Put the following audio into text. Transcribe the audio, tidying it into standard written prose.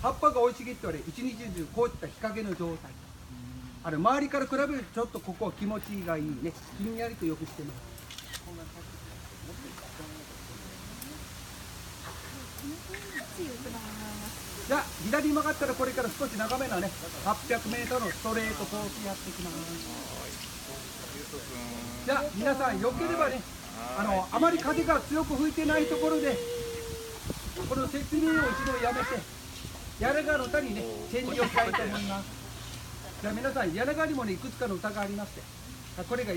葉っぱが生い茂ってはね、一日中こういった日陰の状態。周りから比べるとちょっとここは気持ちがいいね、ひんやりとよくしてます。じゃあ左に曲がったらこれから少し長めなね、800メートルのストレートコースやっていきます。じゃあ皆さんよければね、あまり風が強く吹いてないところでこの説明を一度やめて柳川の歌にねチェンジをしたいと思います。じゃあ皆さん、柳川にもねいくつかの歌がありまして、これが